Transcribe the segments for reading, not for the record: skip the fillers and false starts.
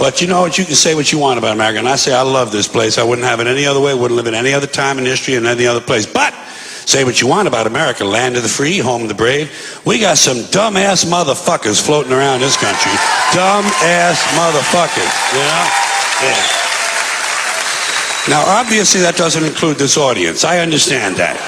But you know what? You can say what you want about America. And I say I love this place. I wouldn't have it any other way. Wouldn't live it any other time in history and any other place. But say what you want about America, land of the free, home of the brave. We got some dumbass motherfuckers floating around this country. Dumbass motherfuckers, you know? Yeah. Now, obviously, that doesn't include this audience. I understand that.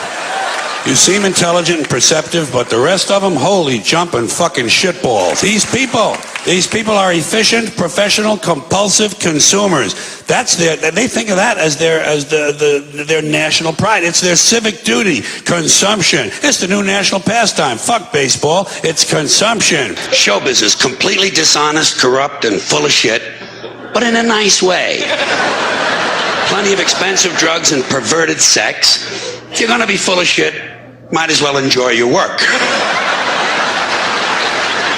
You seem intelligent and perceptive, but the rest of them, holy jumping fucking shitballs. These people are efficient, professional, compulsive consumers. They think of that as their national pride. It's their civic duty. Consumption. It's the new national pastime. Fuck baseball. It's consumption. Showbiz is completely dishonest, corrupt, and full of shit, but in a nice way. Plenty of expensive drugs and perverted sex. If you're gonna be full of shit, might as well enjoy your work.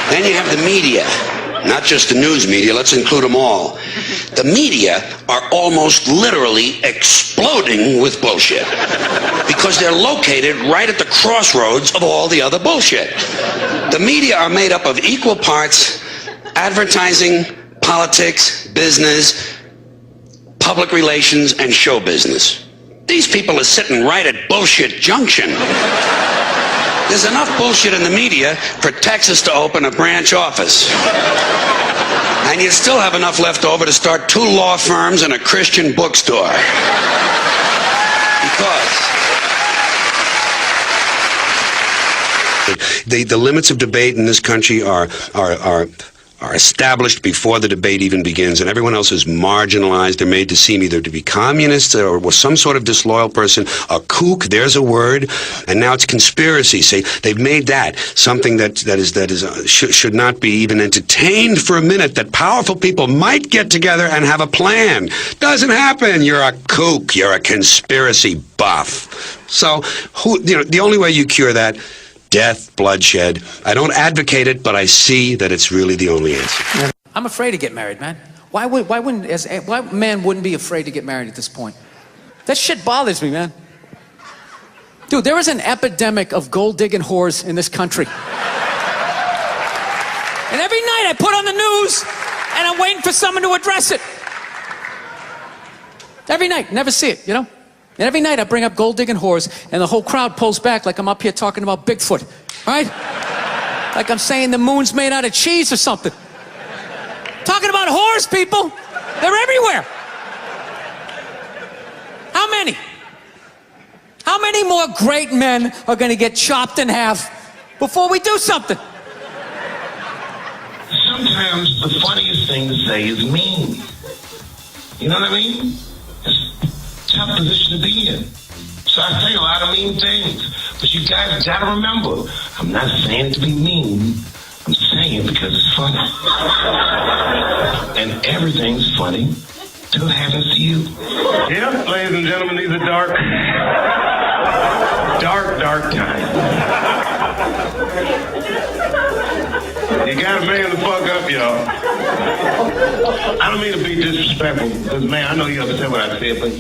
Then you have the media. Not just the news media, let's include them all. The media are almost literally exploding with bullshit because they're located right at the crossroads of all the other bullshit. The media are made up of equal parts advertising, politics, business, public relations, and show business. These people are sitting right at bullshit junction. There's enough bullshit in the media for Texas to open a branch office. And you still have enough left over to start 2 law firms and a Christian bookstore. Because the limits of debate in this country are established before the debate even begins, and everyone else is marginalized. They're made to seem either to be communists or some sort of disloyal person, a kook, there's a word, and now it's conspiracy. See, they've made that something that should not be even entertained for a minute, that powerful people might get together and have a plan. Doesn't happen. You're a kook. You're a conspiracy buff. So, the only way you cure that, death, bloodshed. I don't advocate it, but I see that it's really the only answer. I'm afraid to get married, man. Why man wouldn't be afraid to get married at this point? That shit bothers me, man. Dude, there is an epidemic of gold-digging whores in this country. And every night I put on the news, and I'm waiting for someone to address it. Every night, never see it, you know? And every night I bring up gold-digging whores, and the whole crowd pulls back like I'm up here talking about Bigfoot, right? Like I'm saying the moon's made out of cheese or something. Talking about whores, people. They're everywhere. How many? How many more great men are going to get chopped in half before we do something? Sometimes the funniest thing to say is mean. You know what I mean? Tough position to be in. So I say a lot of mean things. But you guys gotta remember, I'm not saying it to be mean. I'm saying it because it's funny. And everything's funny till it happens to you. Yeah, ladies and gentlemen, these are dark times. You gotta man the fuck up, y'all. I don't mean to be disrespectful, because man, I know you understand what I said, but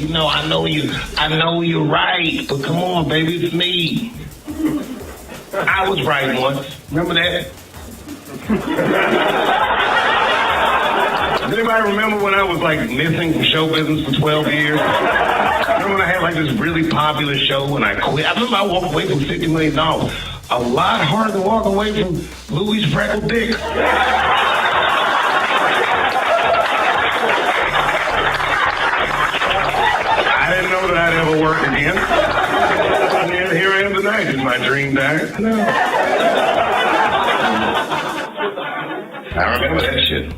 I know you're right, but come on, baby, it's me. I was right once. Remember that? Does anybody remember when I was missing from show business for 12 years? Remember when I had this really popular show and I quit? I remember I walked away from $50 million. A lot harder than walk away from Louis' freckled dick. I didn't know that I'd ever work again. And here I am tonight. Is my dream died? No. I remember that shit.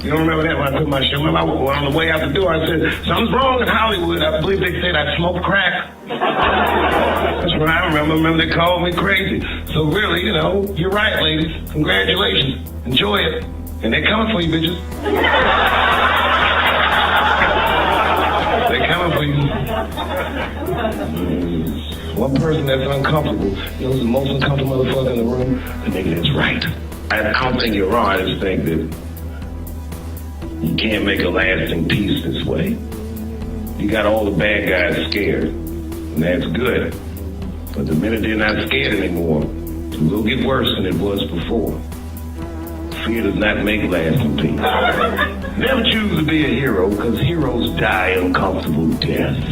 You don't remember that when I put my show? Remember on the way out the door, I said, something's wrong in Hollywood. I believe they said I smoked crack. That's what I remember. Remember they called me crazy. So really, you're right, ladies. Congratulations. Enjoy it. And they're coming for you, bitches. They're coming for you. One person that's uncomfortable, the most uncomfortable motherfucker in the room, the nigga that's right. I don't think you're wrong. I just think that you can't make a lasting peace this way. You got all the bad guys scared, and that's good. But the minute they're not scared anymore, it will get worse than it was before. Fear does not make lasting peace. Never choose to be a hero, because heroes die uncomfortable deaths.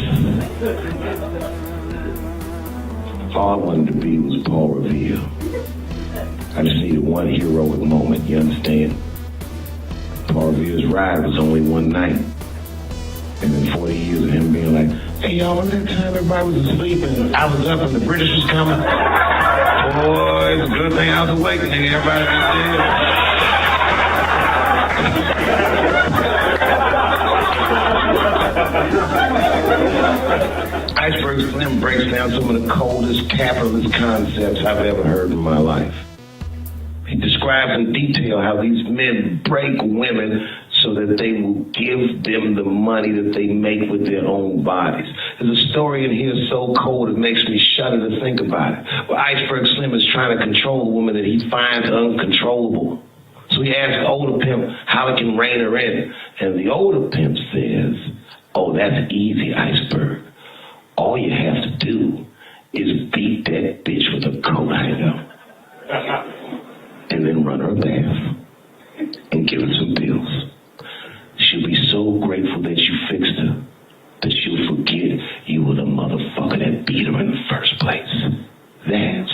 All I wanted to be was Paul Revere. I just needed one heroic moment, you understand? Paul Revere's ride was only one night. And then 40 years of him being like, hey y'all, remember that time everybody was asleep and I was up and the British was coming? Boy, it's a good thing I was awake, nigga. Everybody was dead. Iceberg Slim breaks down some of the coldest capitalist concepts I've ever heard in my life. He describes in detail how these men break women so that they will give them the money that they make with their own bodies. There's a story in here so cold it makes me shudder to think about it. Where Iceberg Slim is trying to control a woman that he finds uncontrollable. So he asks older pimp how he can rein her in. And the older pimp says, oh, that's easy, Iceberg. All you have to do is beat that bitch with a coat hanger. And then run her a bath. And give her some pills. She'll be so grateful that you fixed her that she'll forget you were the motherfucker that beat her in the first place. That's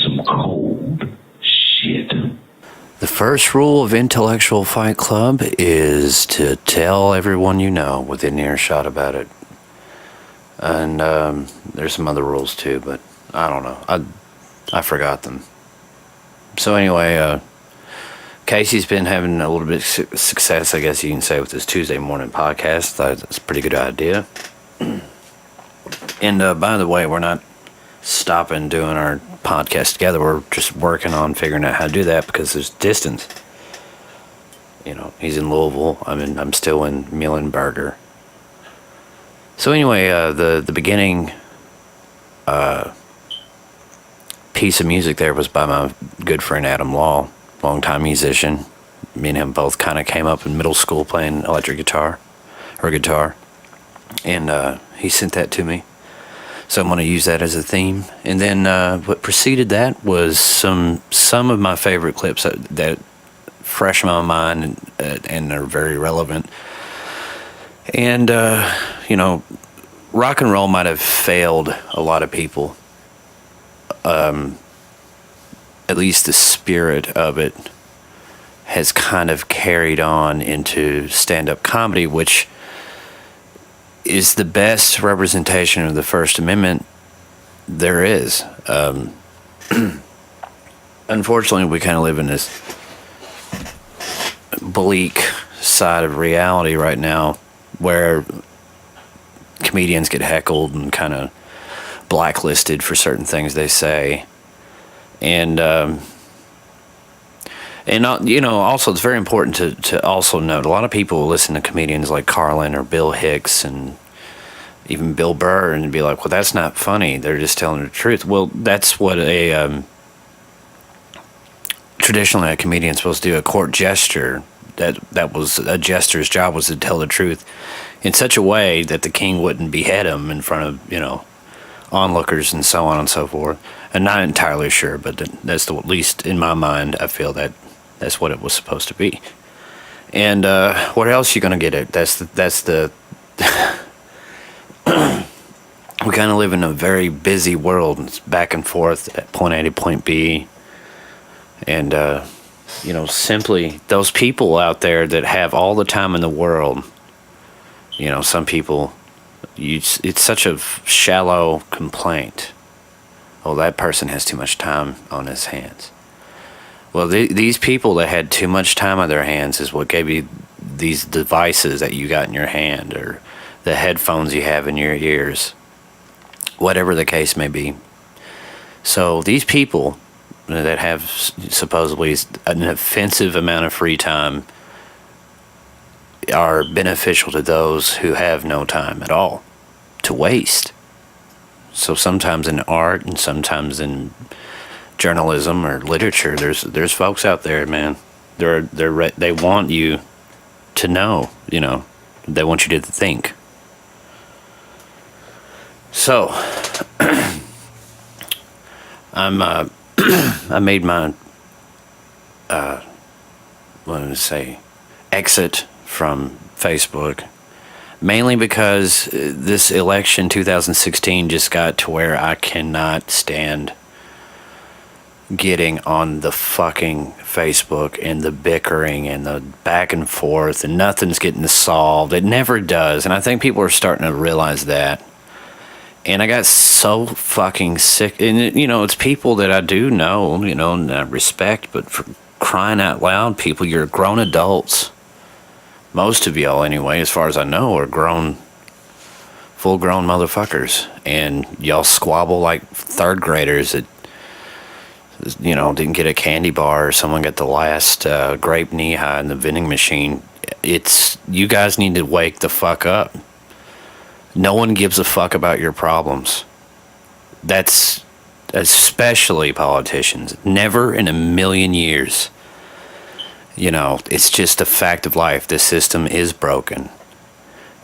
some cold shit. The first rule of Intellectual Fight Club is to tell everyone you know within earshot about it. And there's some other rules too, but I don't know. I forgot them. So anyway, Casey's been having a little bit of success, I guess you can say, with this Tuesday morning podcast. Thought that's a pretty good idea. And by the way, we're not stopping doing our podcast together. We're just working on figuring out how to do that because there's distance. You know, he's in Louisville. I'm still in Muhlenberger. So anyway, the beginning piece of music there was by my good friend Adam Law. Longtime musician. Me and him both kind of came up in middle school playing electric guitar, or guitar. And he sent that to me. So I'm going to use that as a theme. And then what preceded that was some of my favorite clips that fresh in my mind and are very relevant. And, you know, rock and roll might have failed a lot of people. At least the spirit of it has kind of carried on into stand-up comedy, which is the best representation of the First Amendment there is. Unfortunately, we kind of live in this bleak side of reality right now where comedians get heckled and kind of blacklisted for certain things they say. And you know, also it's very important to also note a lot of people listen to comedians like Carlin or Bill Hicks and even Bill Burr and be like, well, that's not funny. They're just telling the truth. Well, that's what traditionally a comedian's supposed to do. A court jester, that was a jester's job, was to tell the truth in such a way that the king wouldn't behead him in front of, you know, onlookers and so on and so forth. I'm not entirely sure, but that's at least in my mind, I feel that that's what it was supposed to be. And what else are you going to get at? That's the we kind of live in a very busy world. It's back and forth at point A to point B. And, you know, simply those people out there that have all the time in the world, you know, some people, it's such a shallow complaint. Oh, that person has too much time on his hands. Well, these people that had too much time on their hands is what gave you these devices that you got in your hand or the headphones you have in your ears, whatever the case may be. So these people that have supposedly an offensive amount of free time are beneficial to those who have no time at all to waste. So sometimes in art and sometimes in journalism or literature, there's folks out there, man. They want you to know, you know, they want you to think. So I made my exit from Facebook. Mainly because this election 2016 just got to where I cannot stand getting on the fucking Facebook and the bickering and the back and forth, and nothing's getting solved. It never does. And I think people are starting to realize that. And I got so fucking sick. And, it's people that I do know, and I respect, but for crying out loud, people, you're grown adults. Most of y'all, anyway, as far as I know, are full-grown motherfuckers. And y'all squabble like third graders that, didn't get a candy bar, or someone got the last grape knee-high in the vending machine. You guys need to wake the fuck up. No one gives a fuck about your problems. That's especially politicians. Never in a million years. It's just a fact of life. The system is broken.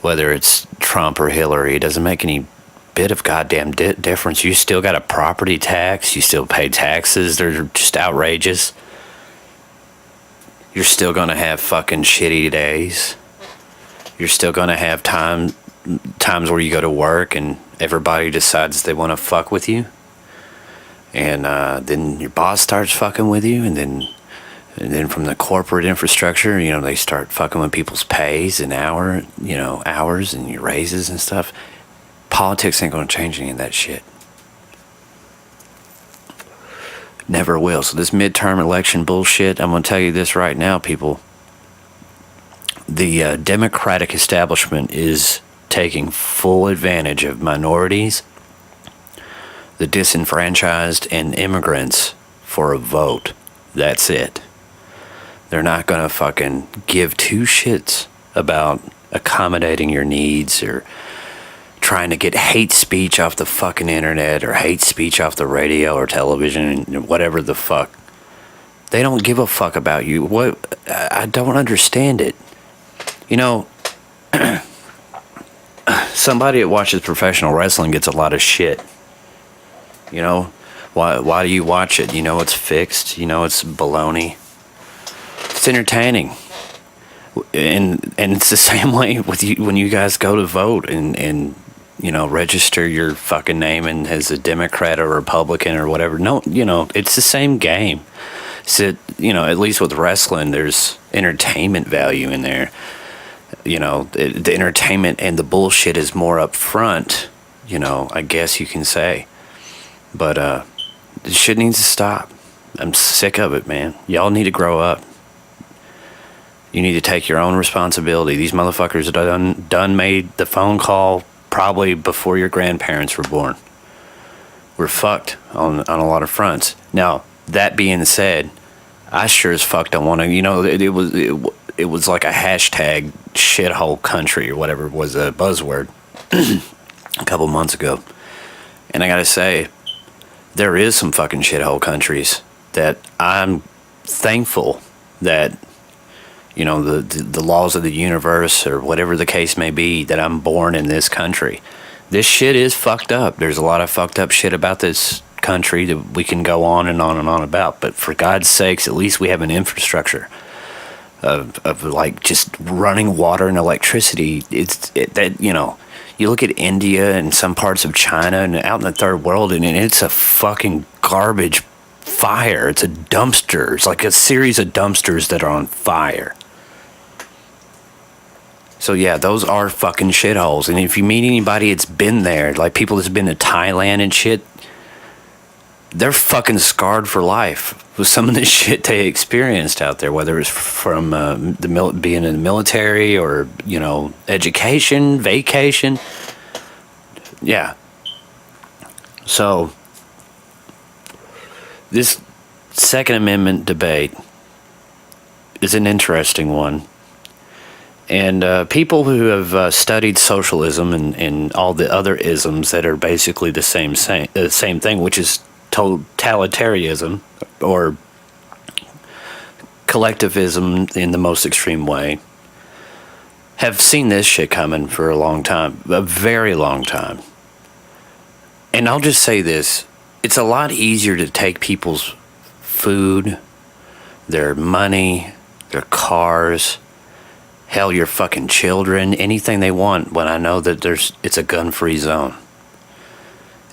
Whether it's Trump or Hillary, it doesn't make any bit of goddamn difference. You still got a property tax. You still pay taxes. They're just outrageous. You're still going to have fucking shitty days. You're still going to have times where you go to work and everybody decides they want to fuck with you. And then your boss starts fucking with you, and then from the corporate infrastructure, they start fucking with people's pays and hours and your raises and stuff. Politics ain't going to change any of that shit. Never will. So this midterm election bullshit, I'm going to tell you this right now, people. The Democratic establishment is taking full advantage of minorities, the disenfranchised, and immigrants for a vote. That's it. They're not going to fucking give two shits about accommodating your needs or trying to get hate speech off the fucking internet or hate speech off the radio or television and whatever the fuck. They don't give a fuck about you. What? I don't understand it. Somebody that watches professional wrestling gets a lot of shit. Why do you watch it? It's fixed. It's baloney. It's entertaining. And it's the same way with you when you guys go to vote and register your fucking name and as a Democrat or Republican or whatever. No, it's the same game. So, at least with wrestling, there's entertainment value in there. The entertainment and the bullshit is more up front, I guess you can say. But this shit needs to stop. I'm sick of it, man. Y'all need to grow up. You need to take your own responsibility. These motherfuckers done made the phone call probably before your grandparents were born. We're fucked on a lot of fronts. Now, that being said, I sure as fuck don't want to, it was like a hashtag shithole country or whatever was a buzzword a couple months ago. And I gotta say, there is some fucking shithole countries that I'm thankful that, the laws of the universe or whatever the case may be, that I'm born in this country. This shit is fucked up. There's a lot of fucked up shit about this country that we can go on and on and on about. But for God's sakes, at least we have an infrastructure of like just running water and electricity. You look at India and some parts of China and out in the third world, and it's a fucking garbage fire. It's a dumpster. It's like a series of dumpsters that are on fire. So yeah, those are fucking shitholes. And if you meet anybody that's been there, like people that's been to Thailand and shit, they're fucking scarred for life with some of the shit they experienced out there, whether it's from being in the military or, education, vacation. Yeah. So, this Second Amendment debate is an interesting one. And people who have studied socialism and all the other isms that are basically the same thing, which is totalitarianism or collectivism in the most extreme way, have seen this shit coming for a long time, a very long time. And I'll just say this, it's a lot easier to take people's food, their money, their cars, hell, your fucking children, anything they want, when I know that it's a gun-free zone.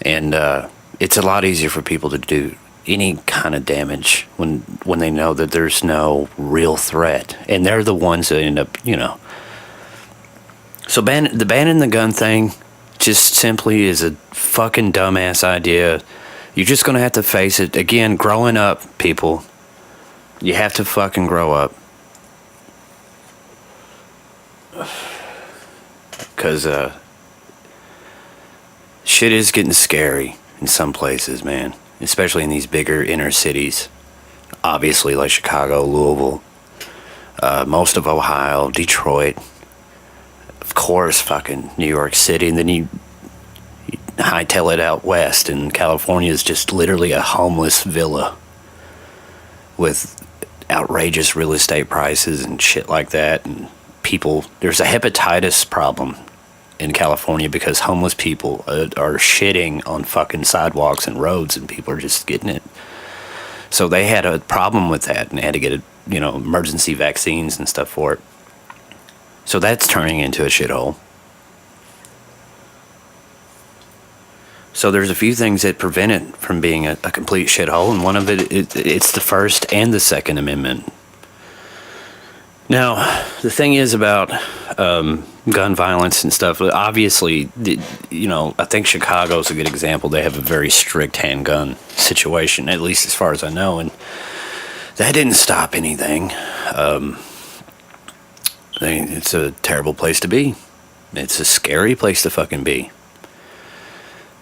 And it's a lot easier for people to do any kind of damage when they know that there's no real threat. And they're the ones that end up, So the banning the gun thing just simply is a fucking dumbass idea. You're just going to have to face it. Again, growing up, people, you have to fucking grow up. Because shit is getting scary in some places, man. Especially in these bigger inner cities. Obviously, like Chicago, Louisville, most of Ohio, Detroit. Of course, fucking New York City. And then you hightail it out west, and California is just literally a homeless villa with outrageous real estate prices and shit like that. And people, there's a hepatitis problem in California because homeless people are shitting on fucking sidewalks and roads, and people are just getting it. So they had a problem with that, and they had to get emergency vaccines and stuff for it. So that's turning into a shithole. So there's a few things that prevent it from being a complete shithole, and one of it's the First and the Second Amendment. Now, the thing is about gun violence and stuff, obviously, I think Chicago's a good example. They have a very strict handgun situation, at least as far as I know, and that didn't stop anything. It's a terrible place to be. It's a scary place to fucking be.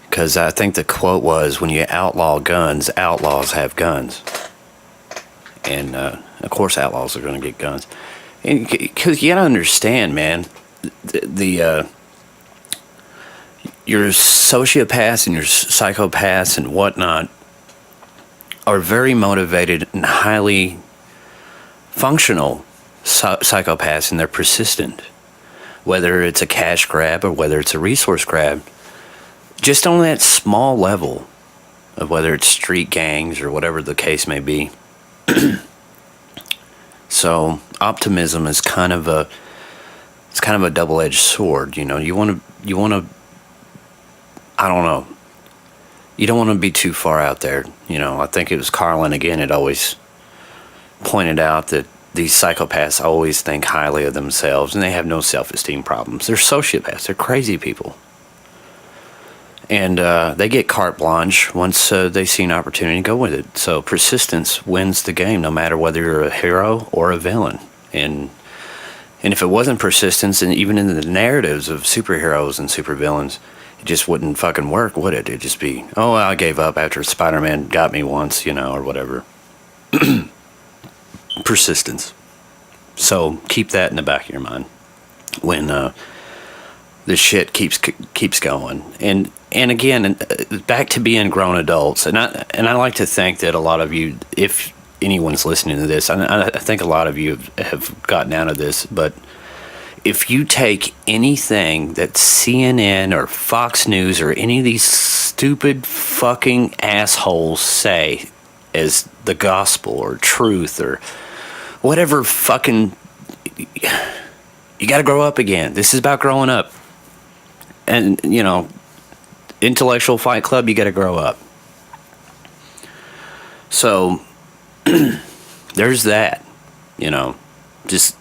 Because I think the quote was, when you outlaw guns, outlaws have guns. And, of course, outlaws are going to get guns. Because you got to understand, man, your sociopaths and your psychopaths and whatnot are very motivated and highly functional psychopaths, and they're persistent. Whether it's a cash grab or whether it's a resource grab. Just on that small level of whether it's street gangs or whatever the case may be. So optimism is kind of a double-edged sword. You want to I don't know. You don't want to be too far out there. I think it was Carlin again had always pointed out that these psychopaths always think highly of themselves, and they have no self-esteem problems. They're sociopaths. They're crazy people. And they get carte blanche once they see an opportunity to go with it. So persistence wins the game, no matter whether you're a hero or a villain. And if it wasn't persistence, and even in the narratives of superheroes and supervillains, it just wouldn't fucking work, would it? It'd just be, oh, I gave up after Spider-Man got me once, or whatever. Persistence. So keep that in the back of your mind when this shit keeps going. And again, back to being grown adults. And I like to think that a lot of you, if anyone's listening to this, I think a lot of you have gotten out of this, but if you take anything that CNN or Fox News or any of these stupid fucking assholes say as the gospel or truth or whatever fucking... You got to grow up again. This is about growing up. And, intellectual fight club, you got to grow up. So, there's that, just...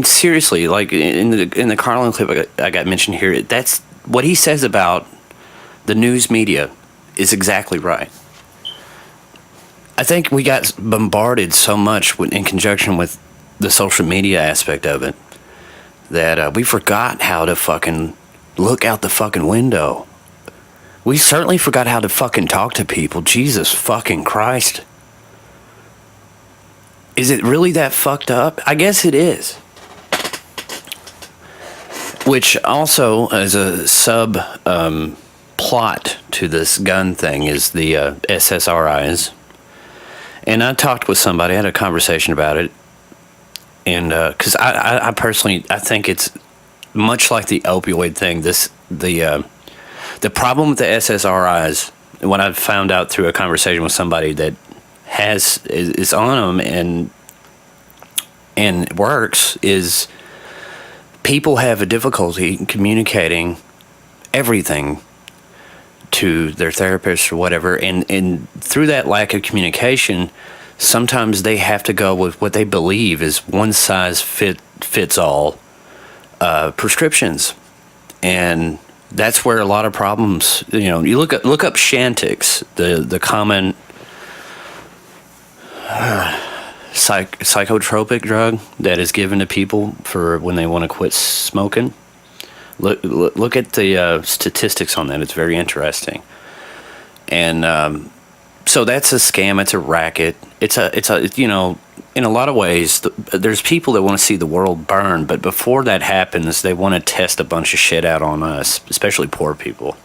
seriously, like in the Carlin clip I got mentioned here, that's what he says about the news media is exactly right. I think we got bombarded so much in conjunction with the social media aspect of it that we forgot how to fucking look out the fucking window. We certainly forgot how to fucking talk to people. Jesus fucking Christ. Is it really that fucked up? I guess it is. Which also, as a plot to this gun thing, is the SSRIs. And I talked with somebody, I had a conversation about it. And because I personally, I think it's much like the opioid thing. The problem with the SSRIs, what I've found out through a conversation with somebody that is on them, and and works is people have a difficulty communicating everything to their therapist or whatever, and through that lack of communication, sometimes they have to go with what they believe is one size fits all prescriptions, and that's where a lot of problems. You look up Chantix, the common psychotropic drug that is given to people for when they want to quit smoking. Look at the statistics on that. It's very interesting. And so that's a scam. It's a racket. It's a in a lot of ways, there's people that want to see the world burn, but before that happens, they want to test a bunch of shit out on us, especially poor people.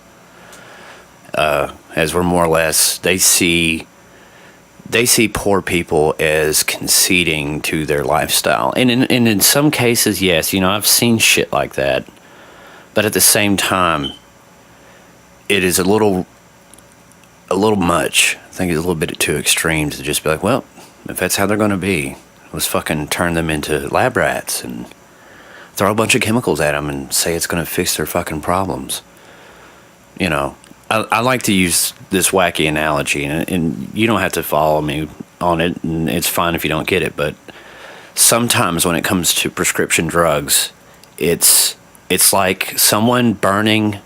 As we're more or less, they see poor people as conceding to their lifestyle. And in some cases, yes, I've seen shit like that. But at the same time, it is a little much. I think it's a little bit too extreme to just be like, well, if that's how they're going to be, let's fucking turn them into lab rats and throw a bunch of chemicals at them and say it's going to fix their fucking problems. I like to use this wacky analogy, and you don't have to follow me on it, and it's fine if you don't get it, but sometimes when it comes to prescription drugs, it's like someone burning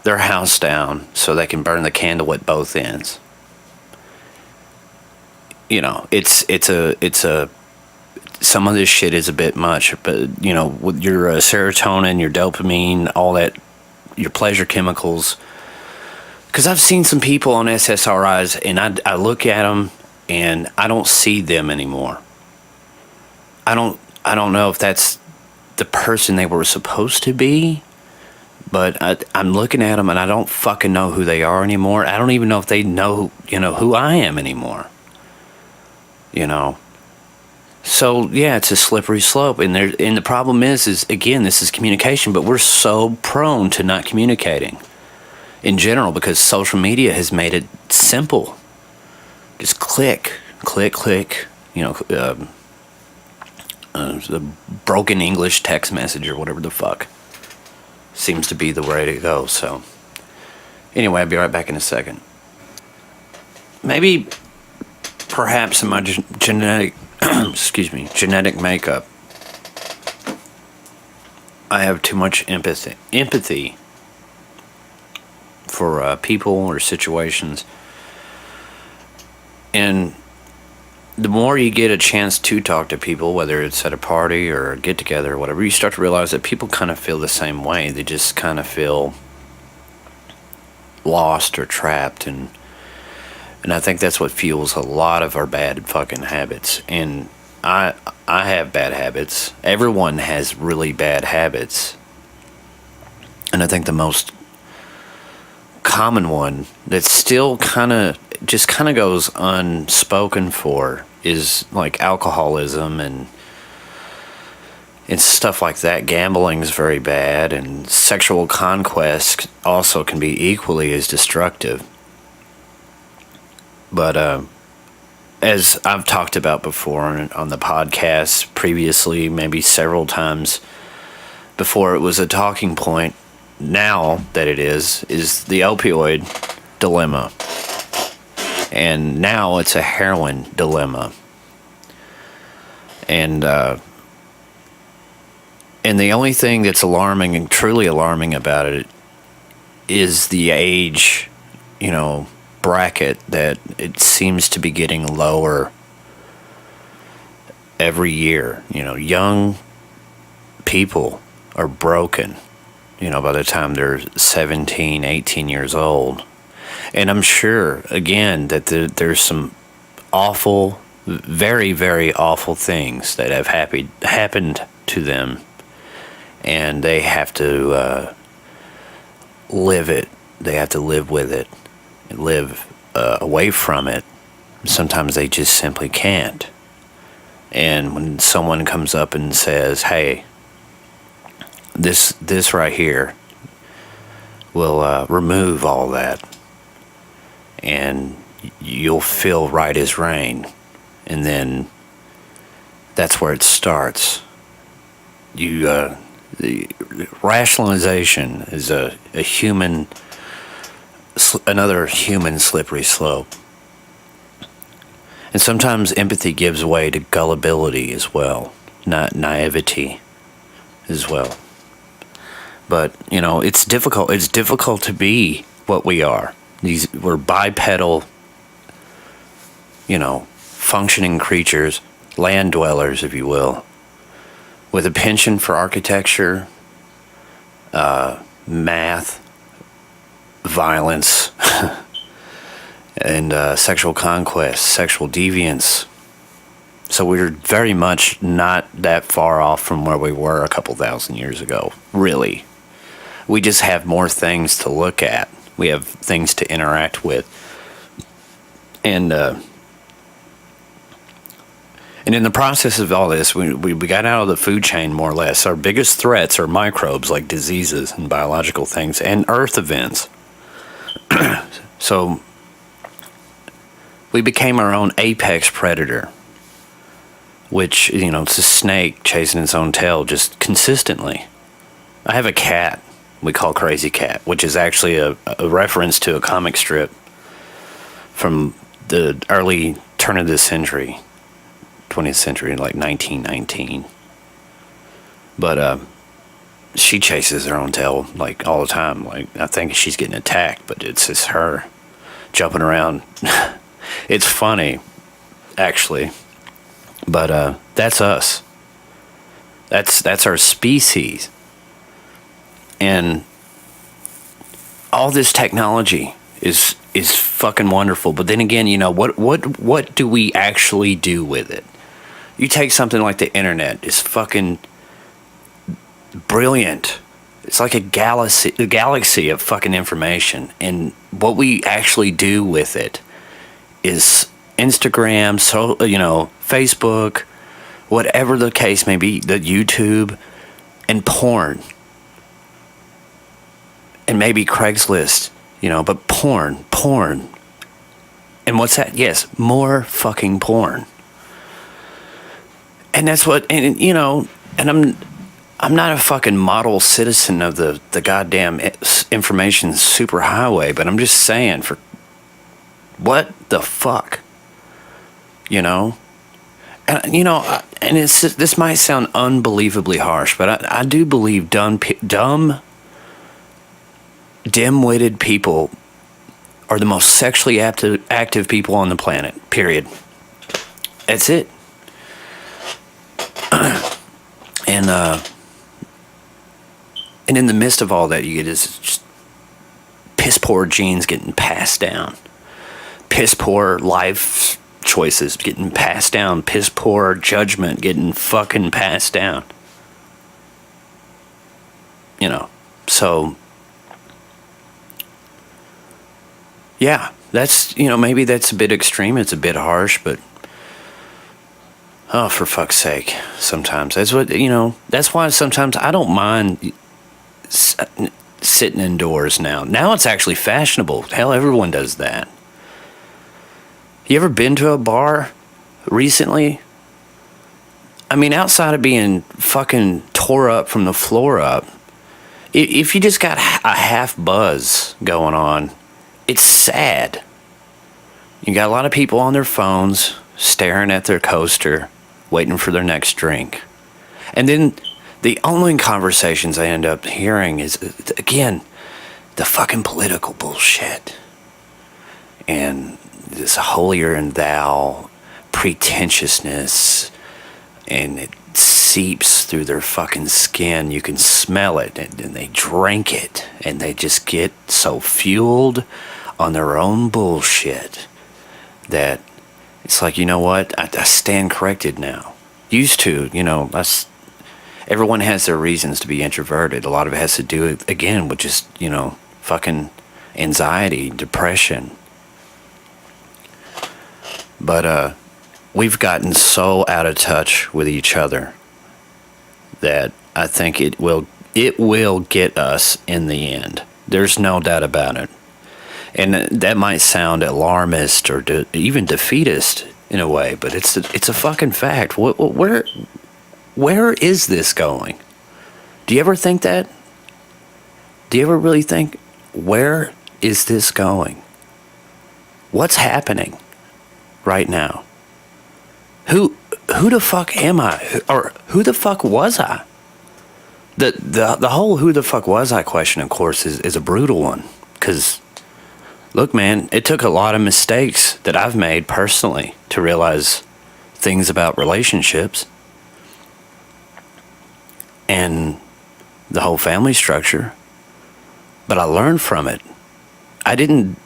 their house down so they can burn the candle at both ends. Some of this shit is a bit much, but with your serotonin, your dopamine, all that, your pleasure chemicals. Because I've seen some people on SSRIs, and I look at them and I don't see them anymore. I don't know if that's the person they were supposed to be, but I'm looking at them and I don't fucking know who they are anymore. I don't even know if they know who I am anymore. So yeah, it's a slippery slope, and the problem is again, this is communication, but we're so prone to not communicating in general because social media has made it simple. Just click. The broken English text message or whatever the fuck seems to be the way to go. So anyway, I'll be right back in a second. Maybe perhaps in my genetic makeup, I have too much empathy for people or situations, and the more you get a chance to talk to people, whether it's at a party or a get together or whatever, you start to realize that people kind of feel the same way. They just kind of feel lost or trapped, and I think that's what fuels a lot of our bad fucking habits. And I have bad habits. Everyone has really bad habits. And I think the most common one that still kind of goes unspoken for is like alcoholism and stuff like that. Gambling is very bad, and sexual conquest also can be equally as destructive. But as I've talked about before on the podcast previously, maybe several times before it was a talking point, now that it is the opioid dilemma. And now it's a heroin dilemma. And the only thing that's alarming and truly alarming about it is the age, bracket, that it seems to be getting lower every year. Young people are broken, by the time they're 17, 18 years old. And I'm sure, again, that there's some awful, very, very awful things that have happened to them, and they have to live it. They have to live with it and live away from it. Sometimes they just simply can't. And when someone comes up and says, hey, this right here will remove all that, and you'll feel right as rain, and then That's where it starts. The rationalization is a human, another human slippery slope. And sometimes empathy gives way to gullibility as well, not naivety as well. But, you know, it's difficult. It's difficult to be what we are. We're bipedal, you know, functioning creatures, land dwellers, if you will, with a penchant for architecture, math, violence, and sexual conquest, sexual deviance. So we're very much not that far off from where we were a couple thousand years ago, really. We just have more things to look at. We have things to interact with. And in the process of all this, we got out of the food chain more or less. Our biggest threats are microbes like diseases and biological things and earth events. So we became our own apex predator, which, you know, it's a snake chasing its own tail just consistently. I have a cat we call Crazy Cat, which is actually a reference to a comic strip from the early turn of the century, 20th century, like 1919. But she chases her own tail like all the time. Like, I think she's getting attacked, but it's just her jumping around. It's funny, actually. But that's us. That's our species. And all this technology is fucking wonderful. But then again, you know, what do we actually do with it? You take something like the internet, it's fucking brilliant. It's like a galaxy of fucking information. And what we actually do with it is Instagram, so, you know, Facebook, whatever the case may be, the YouTube, and porn. And maybe Craigslist, you know, but porn. And what's that? Yes, more fucking porn. And that's what, and you know, and I'm not a fucking model citizen of the goddamn information superhighway, but I'm just saying, for what the fuck, you know? And you know, and this might sound unbelievably harsh, but I do believe dim-witted people are the most sexually active people on the planet, period. That's it. And in the midst of all that, you get this just piss-poor genes getting passed down. Piss-poor life choices getting passed down. Piss-poor judgment getting fucking passed down. You know, so... yeah, that's, you know, maybe that's a bit extreme, it's a bit harsh, but oh, for fuck's sake, sometimes. That's what, you know, that's why sometimes I don't mind sitting indoors now. Now it's actually fashionable. Hell, everyone does that. You ever been to a bar recently? I mean, outside of being fucking tore up from the floor up, if you just got a half buzz going on, it's sad. You got a lot of people on their phones, staring at their coaster, waiting for their next drink. And then the only conversations I end up hearing is, again, the fucking political bullshit. And this holier than thou pretentiousness. And it seeps through their fucking skin. You can smell it. And they drink it. And they just get so fueled on their own bullshit that it's like, you know what, I stand corrected now. Used to, you know, everyone has their reasons to be introverted. A lot of it has to do, again, with just, you know, fucking anxiety, depression. But we've gotten so out of touch with each other that I think it will get us in the end. There's no doubt about it. And that might sound alarmist or even defeatist, in a way, but it's a fucking fact. Where is this going? Do you ever think that? Do you ever really think, where is this going? What's happening right now? Who the fuck am I? Or who the fuck was I? The whole who the fuck was I question, of course, is a brutal one. Because, look, man, it took a lot of mistakes that I've made personally to realize things about relationships and the whole family structure. But I learned from it. I didn't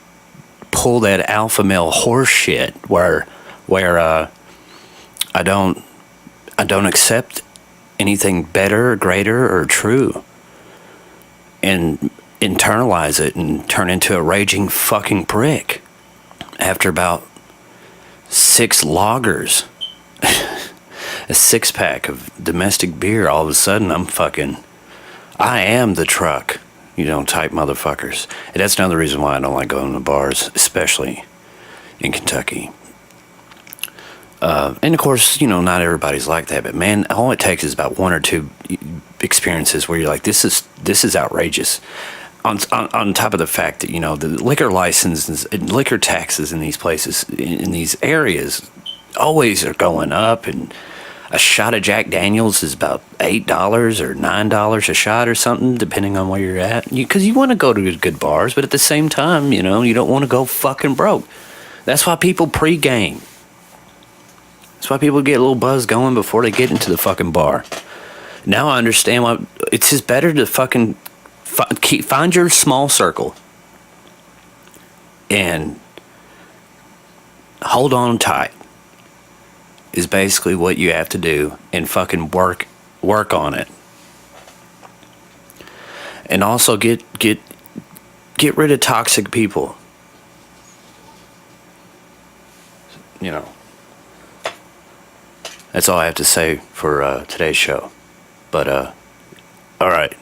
pull that alpha male horse shit where I don't accept anything better or greater or true and internalize it and turn into a raging fucking prick. After about 6 lagers, a 6-pack of domestic beer, all of a sudden I am the truck, type motherfuckers. And that's another reason why I don't like going to bars, especially in Kentucky. And of course, not everybody's like that, but man, all it takes is about 1 or 2 experiences where you're like, this is outrageous. On top of the fact that, the liquor licenses and liquor taxes in these places, in these areas, always are going up, and a shot of Jack Daniels is about $8 or $9 a shot or something, depending on where you're at. Because you want to go to good bars, but at the same time, you don't want to go fucking broke. That's why people pregame. That's why people get a little buzz going before they get into the fucking bar. Now I understand why it's just better to fucking find your small circle and hold on tight is basically what you have to do, and fucking work on it. And also get rid of toxic people. That's all I have to say for today's show. But all right.